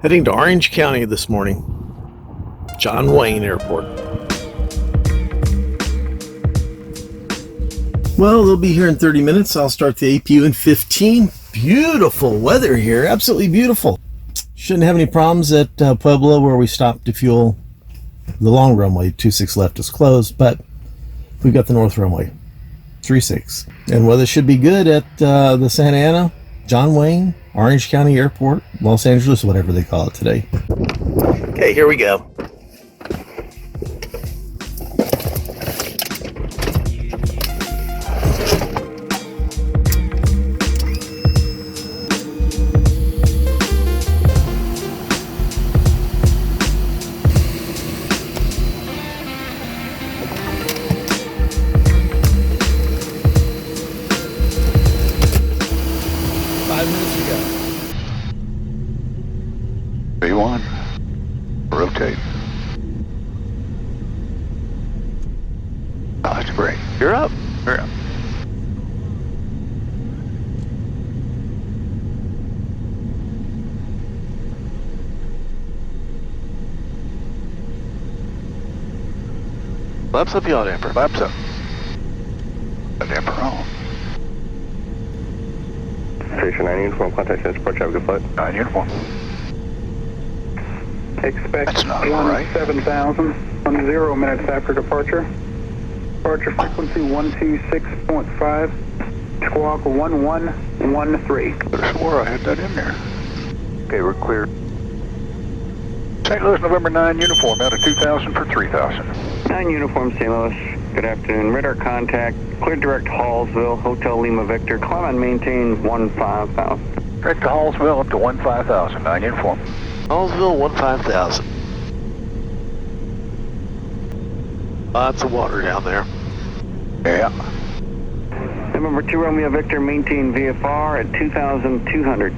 Heading to Orange County this morning. John Wayne Airport. Well, they'll be here in 30 minutes. I'll start the APU in 15. Beautiful weather here. Absolutely beautiful. Shouldn't have any problems at Pueblo where we stopped to fuel. The long runway, 26 left, is closed, but we've got the north runway, 36. And weather should be good at the Santa Ana, John Wayne, Orange County Airport, Los Angeles, whatever they call it today. Okay, here we go. B1, rotate. Oh, that's great. You're up. You're up. Flaps up, yaw damper. Flaps up. A damper on. Station 9 uniform, contact transport, traffic flight. 9 uniform. Expect That's not right. 17,000, 10 minutes after departure. Departure frequency 126.5, squawk 1113. Could have swore I had that in there. Okay, we're clear. St. Louis, November 9 uniform, out of 2,000 for 3,000. 9 uniform, St. Louis. Good afternoon. Radar contact, clear direct Hallsville, Hotel Lima Victor. Climb and maintain 15,000. Direct to Hallsville up to 15,000, 9 uniform. Hallsville, 15,000. Lots of water down there. Yeah. November 2 Romeo Victor, maintain VFR at 2,200.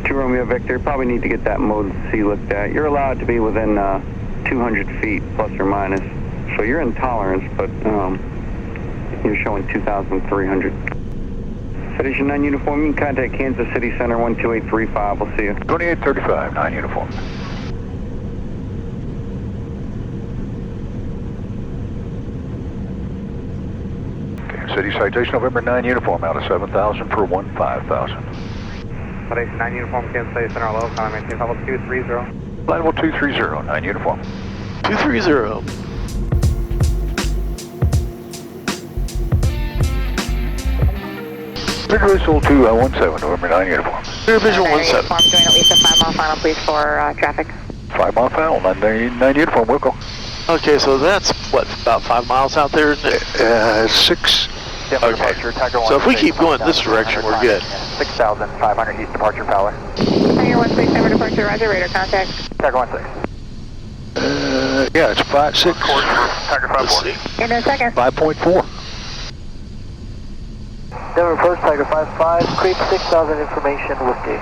Romeo Victor, probably need to get that mode C looked at. You're allowed to be within 200 feet plus or minus, so you're in tolerance, but you're showing 2,300. Citation 9 uniform, you can contact Kansas City Center 12835. We'll see you. 2835, 9 uniform. Kansas City Citation November 9 uniform, out of 7,000 for 15,000. Citation 9 uniform, Kansas City Center, low, climb maintain level 230. Level 230, 9 uniform. 230. Clear visual 217, November 9 uniform. Clear visual 17. Uniform, doing at least a 5-mile final, please, for traffic. 5 mile final, 9 uniform, Wilco. Okay, so that's, what, about 5 miles out there, isn't it? 6. Okay, so if we keep going this direction, we're good. 6,500 east departure power. Tiger 16, number departure, roger, radar contact. Tiger 16. Yeah, it's 5.6. Tiger Let's 5-4. see. In a second. 5.4. Denver Post, Tiger 5-5, creep 6,000 information, Whiskey.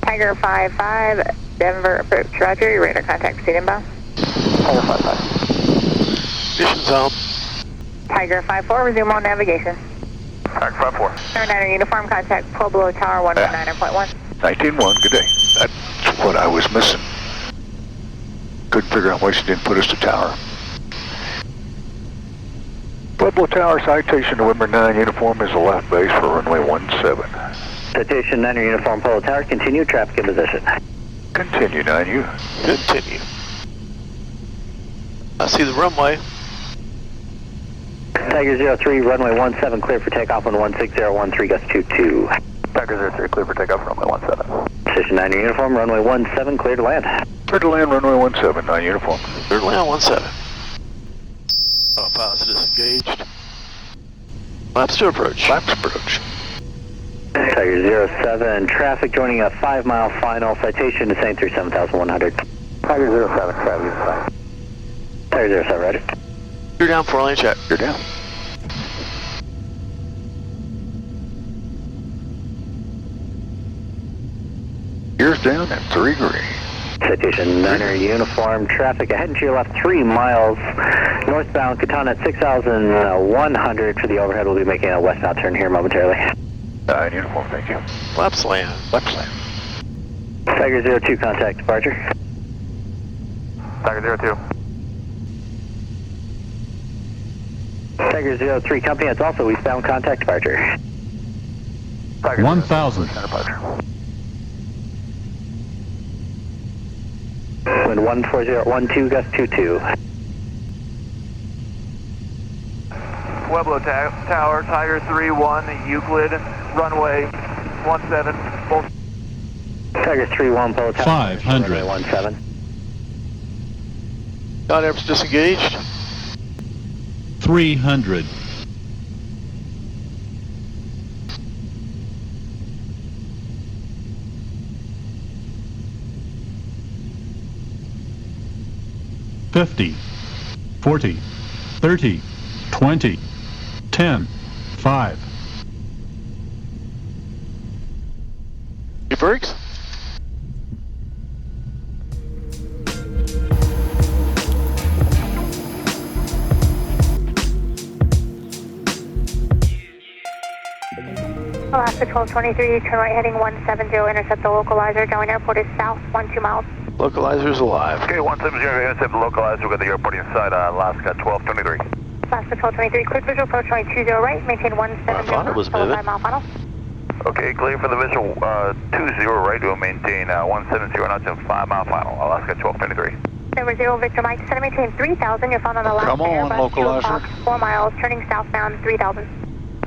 Tiger 5-5, Denver approach, roger, your radar contact, proceed inbound. Tiger 5-5. Mission zone. Tiger 5-4, resume on navigation. Tiger 5-4. Number 9 uniform, contact Pueblo Tower 119.1. 19.1, good day. That's what I was missing. Couldn't figure out why she didn't put us to tower. Pueblo Tower Citation November 9 uniform is the left base for runway 17. Citation 9 uniform, Pueblo Tower, continue, traffic in position. Continue 9U. Continue. I see the runway. Tiger 03, runway 17, clear for takeoff on 16013, gust 22. Tiger 03, clear for takeoff, runway 17. Citation 9 uniform, runway 17, clear to land. Clear to land, runway 17, 9 uniform. Clear to land, 17. Autopilot disengaged. Flaps to approach. Flaps approach. Tiger 07, traffic joining a 5-mile final, citation descent through 7,100. Tiger 07, traffic is fine. Tiger 07, ready. You're down for lane check. You're down. Gears down and 3 green. Citation 9 uniform traffic ahead and to your left 3 miles northbound Katana at 6,100 for the overhead. We'll be making a westbound turn here momentarily. Uniform, thank you. Lapsland. Lapsland. Tiger 02 contact departure. Tiger 02. Tiger 03 company, it's also eastbound contact departure. Tiger 1,000. Departure. Wind 14012, gust 22. Pueblo Tower, Tiger 3-1, Euclid, runway 17, both. Tiger 3-1, Pueblo Tower. 500. Runway 17. Non-air's disengaged. 300. 50, 40, 30, 20, 10, 5. Your brakes. Alaska 1223, turn right heading 170, intercept the localizer. Darwin Airport is south, 12 miles. Localizer's alive. Okay, 170, intercept the localizer. We've got the airport inside Alaska 1223. Alaska 1223, quick visual approach runway 20 right, maintain 170. I thought it was moving. 5 mile final. Okay, clear for the visual 20 right. We'll maintain 170 knots and 5 mile final. Alaska 1223. Number 0, Victor Mike, set to maintain 3,000. You're found on the last Come on, Airbus, 2 localizer. o'clock, 4 miles, turning southbound, 3,000.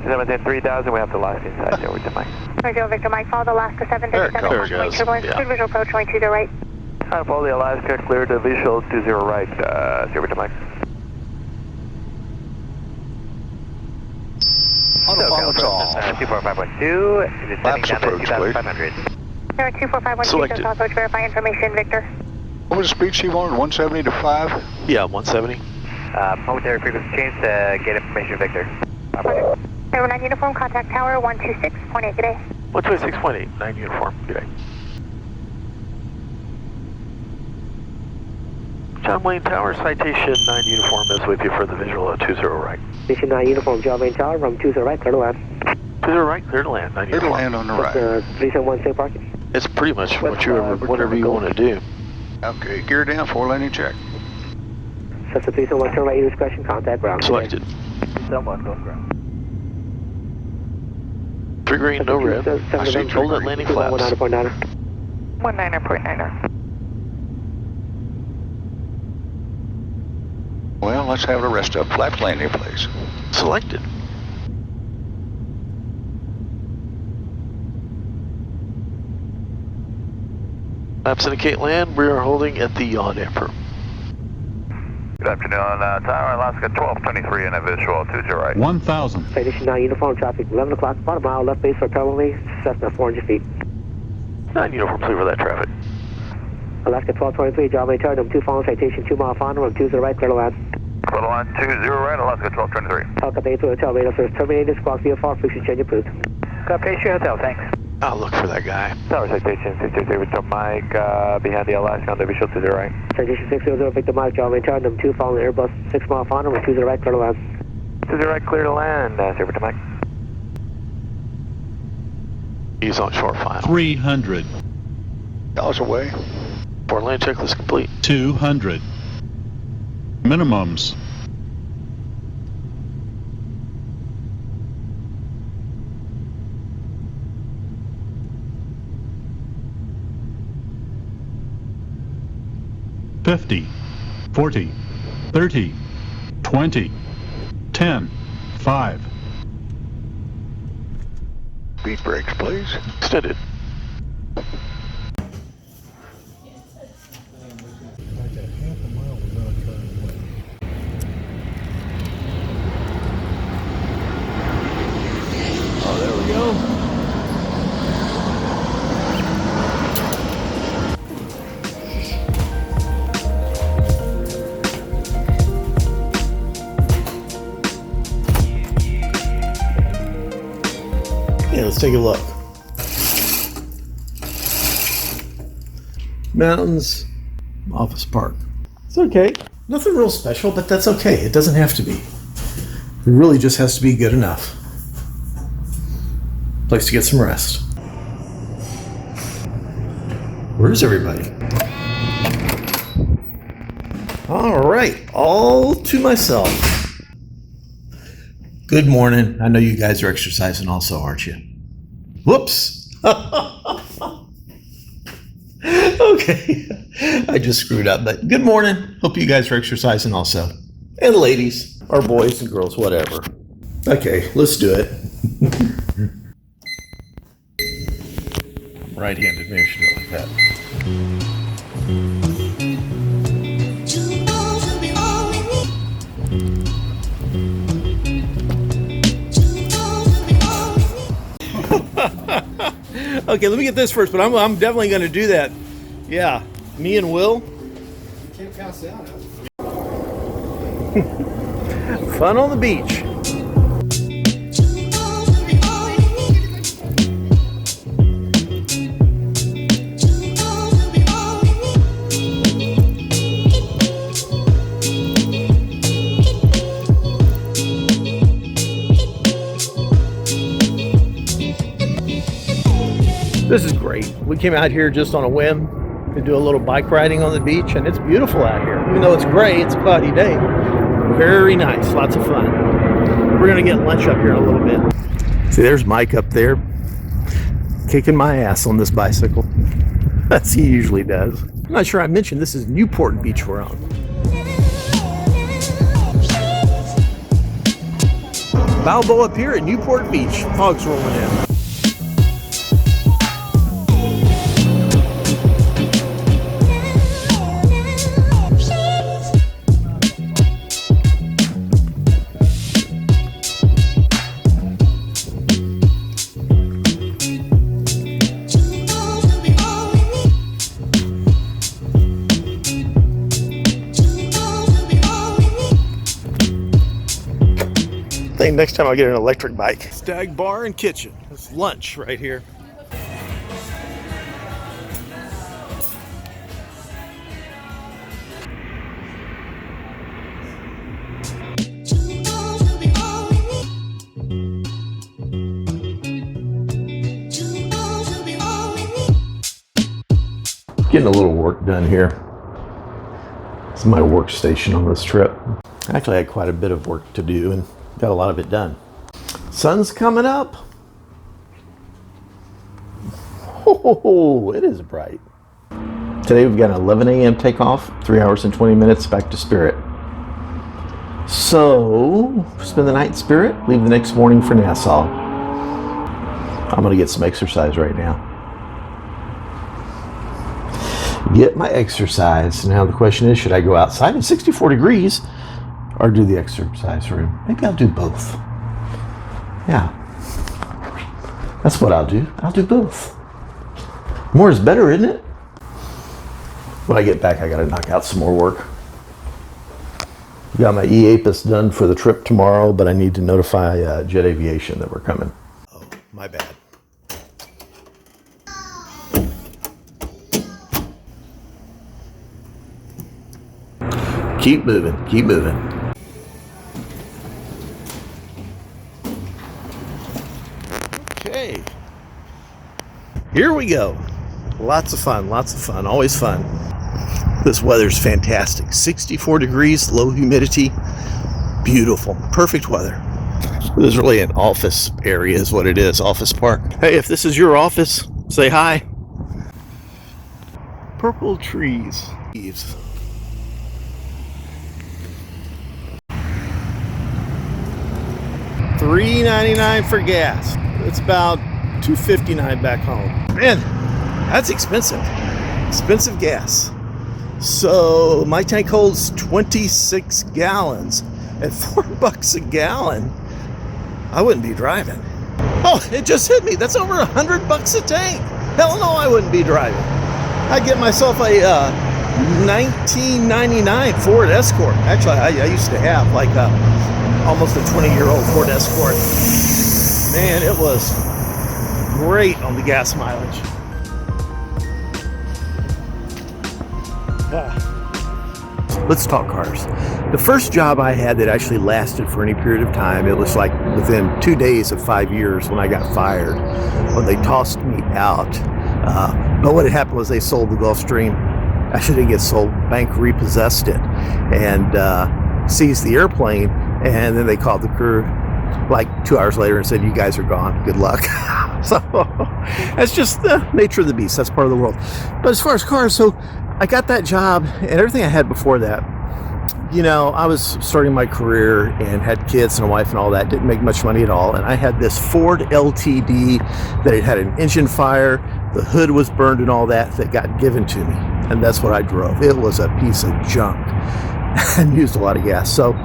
Maintain 3,000, we have the last inside there with the mic. Number 0, Victor Mike, follow the Alaska 737. There it goes. Turbulence, Yeah. quick visual approach runway 20 right. Follow the Alaska, clear to visual 20 right, 0 to mic. Auto pilot's off. 24512, descending Laps down to approach, 2,500. Number 24512, Selected. south approach, verify information, Victor. What was the speed she wanted? 170 to 5? Yeah, 170. Momentary frequency change to get information, Victor. Number 9 uniform, contact tower 126.8, good day. 126.8, 9 uniform. Good day. John Wayne Tower, Citation 9 uniform is with you for the visual 20 right. Station 9 uniform, John Wayne Tower, from 20 right, clear to land. 20 right, clear to land, 9 Clear to uniform. land on the right. 371 safe parking. It's pretty much whatever you want to do. Okay, gear down, 4 landing check. Cessna 371, turn right, your discretion, contact ground. Selected. 371, go ground. 3 green, no red. I see 3 Hold it, green. landing flaps. 19.9. 19.9. Well, let's have the rest of them. Flaps landing, please. Selected. Flaps indicate land. We are holding at the yaw damper. Good afternoon, Tower Alaska 1223 and a visual 20 right. 1,000. Citation 9 uniform, traffic 11 o'clock, about a mile, left base for terminally, Cessna 400 feet. 9 uniform, clear for that traffic. Alaska 1223, John Wayne Tower, number 2 following citation, 2 mile final, from 20 right, clear to land. Clear to land 20 right, Alaska 1223. Helicopter 8 Hotel, radar service terminated, squawk VFR, frequency change approved. Station Hotel, thanks. I'll look for that guy. Tower citation 623 with Mike behind the Alaska on the visual 20 right. Citation 600, Victor Mike, John Wayne Tower, number 2 following Airbus, 6 mile final, from 20 right, clear to land. 20 right, clear to land, 0 to Mike. He's on short final. 300. Y'all's away. 4 land checklist complete. 200. Minimums. $50, 40, 30, 20, 10, 5. Speed brakes, please. Extended. Oh, there we go. Yeah, let's take a look. Mountains, office park. It's okay. Nothing real special, but that's okay. It doesn't have to be. It really just has to be good enough. Place to get some rest. Where's everybody? All right, all to myself. Good morning. I know you guys are exercising also, aren't you? Whoops. Okay, I just screwed up, but good morning. Hope you guys are exercising also. And ladies, or boys and girls, whatever. Okay, let's do it. Right-handed, maybe I should do it like that. Okay, let me get this first, but I'm definitely going to do that. Yeah, me and Will. You can't pass out. Fun on the beach. This is great. We came out here just on a whim to do a little bike riding on the beach, and it's beautiful out here. Even though it's gray, it's a cloudy day. Very nice, lots of fun. We're gonna get lunch up here in a little bit. See, there's Mike up there, kicking my ass on this bicycle, as he usually does. I'm not sure I mentioned this is Newport Beach we're on. Balboa up here at Newport Beach. Fog's rolling in. I think next time I'll get an electric bike. Stag Bar and Kitchen. It's lunch right here. Getting a little work done here. This is my workstation on this trip. I actually had quite a bit of work to do and got a lot of it done. Sun's coming up. Oh, it is bright. Today we've got an 11 a.m. takeoff, 3 hours and 20 minutes back to Spirit. So, spend the night in Spirit, leave the next morning for Nassau. I'm gonna get some exercise right now. Get my exercise. Now the question is, should I go outside at 64 degrees or do the exercise room? Maybe I'll do both. Yeah, that's what I'll do. I'll do both. More is better, isn't it? When I get back, I gotta knock out some more work. Got my e-APIS done for the trip tomorrow, but I need to notify Jet Aviation that we're coming. Oh, my bad. Keep moving, keep moving. Okay, here we go. Lots of fun, always fun. This weather's fantastic. 64 degrees, low humidity, beautiful, perfect weather. This is really an office area is what it is, office park. Hey, if this is your office, say hi. Purple trees. Leaves. $3.99 for gas. It's about $2.59 back home. Man, that's expensive. Expensive gas. So my tank holds 26 gallons. At $4 a gallon, I wouldn't be driving. Oh, it just hit me. That's over $100 a tank. Hell no, I wouldn't be driving. I'd get myself a 1999 Ford Escort. Actually, I used to have like almost a 20-year-old Ford Escort. Man, it was great on the gas mileage. Let's talk cars. The first job I had that actually lasted for any period of time, it was like within 2 days of 5 years when I got fired, when they tossed me out. But what had happened was they sold the Gulfstream. Actually didn't get sold. Bank repossessed it and seized the airplane. And then they called the crew like 2 hours later and said, "You guys are gone. Good luck." So that's just the nature of the beast. That's part of the world. But as far as cars, so I got that job and everything I had before that. You know, I was starting my career and had kids and a wife and all that. Didn't make much money at all. And I had this Ford LTD that had an engine fire. The hood was burned and all that got given to me. And that's what I drove. It was a piece of junk and used a lot of gas. So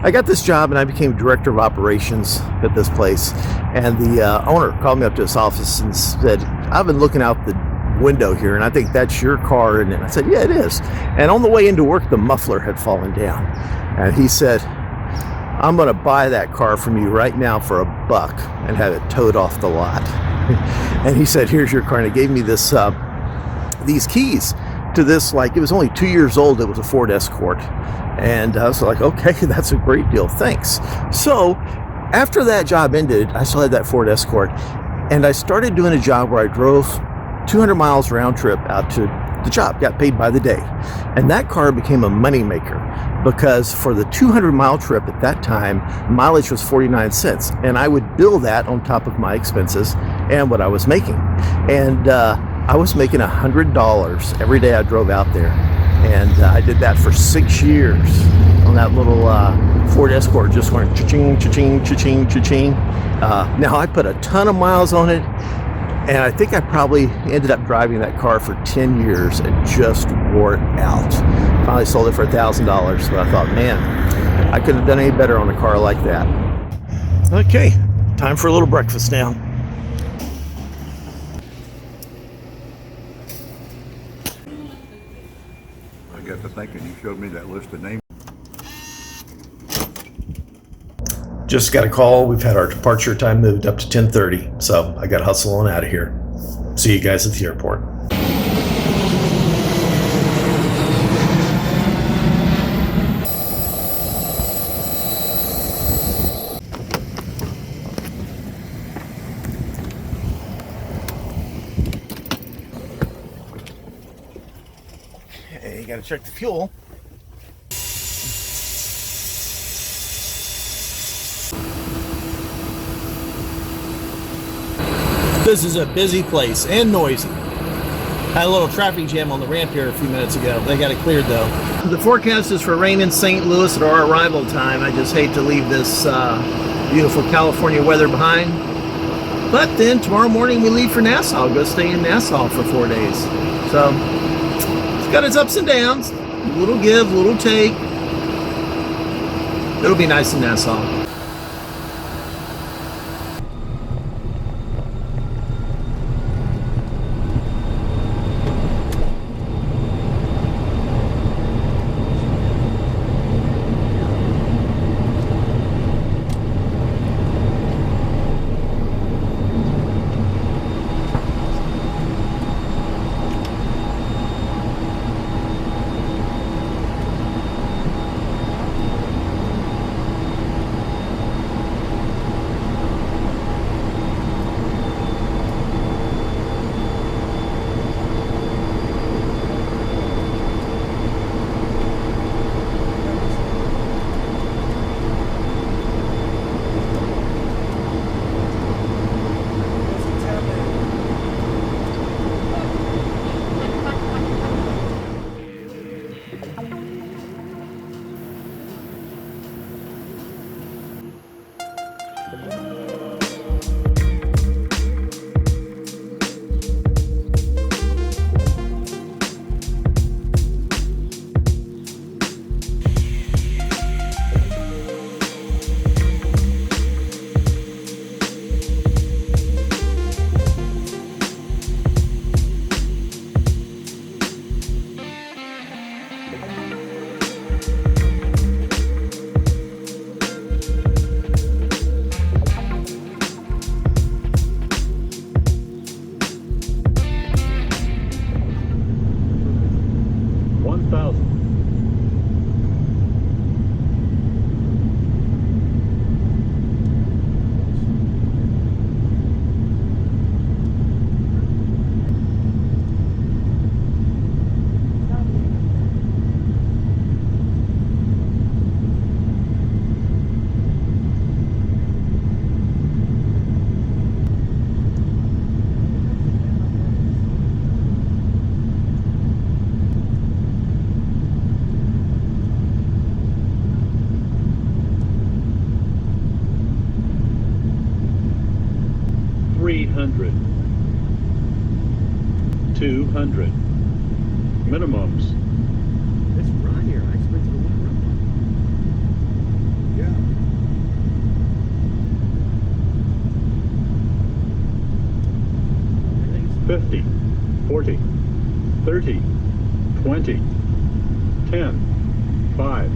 I got this job and I became director of operations at this place. And the owner called me up to his office and said, "I've been looking out the window here and I think that's your car." And I said, "Yeah, it is." And on the way into work, the muffler had fallen down. And he said, "I'm going to buy that car from you right now for $1 and have it towed off the lot." And he said, "Here's your car." And he gave me this these keys to this, like, it was only 2 years old. It was a Ford Escort. And I was like, okay, that's a great deal. Thanks. So after that job ended, I still had that Ford Escort. And I started doing a job where I drove 200 miles round trip out to the job, got paid by the day. And that car became a moneymaker because for the 200-mile trip at that time, mileage was 49 cents. And I would bill that on top of my expenses and what I was making. And I was making $100 every day I drove out there. And I did that for 6 years on that little Ford Escort, just going cha-ching, cha-ching, cha-ching, cha-ching. Now I put a ton of miles on it. And I think I probably ended up driving that car for 10 years and just wore it out. Finally sold it for $1,000, but I thought, man, I couldn't have done any better on a car like that. Okay, time for a little breakfast now. I got to thinking, you showed me that list of names. Just got a call. We've had our departure time moved up to 10:30, so I got to hustle on out of here. See you guys at the airport. Okay, you got to check the fuel. This is a busy place and noisy. Had a little traffic jam on the ramp here a few minutes ago. They got it cleared though. The forecast is for rain in St. Louis at our arrival time. I just hate to leave this beautiful California weather behind. But then tomorrow morning we leave for Nassau. Go stay in Nassau for 4 days. So it's got its ups and downs. A little give, a little take. It'll be nice in Nassau. 300, 200. Minimums. It's right here. I expected a one run. Yeah. 50, 40, 30, 20, 10, 5,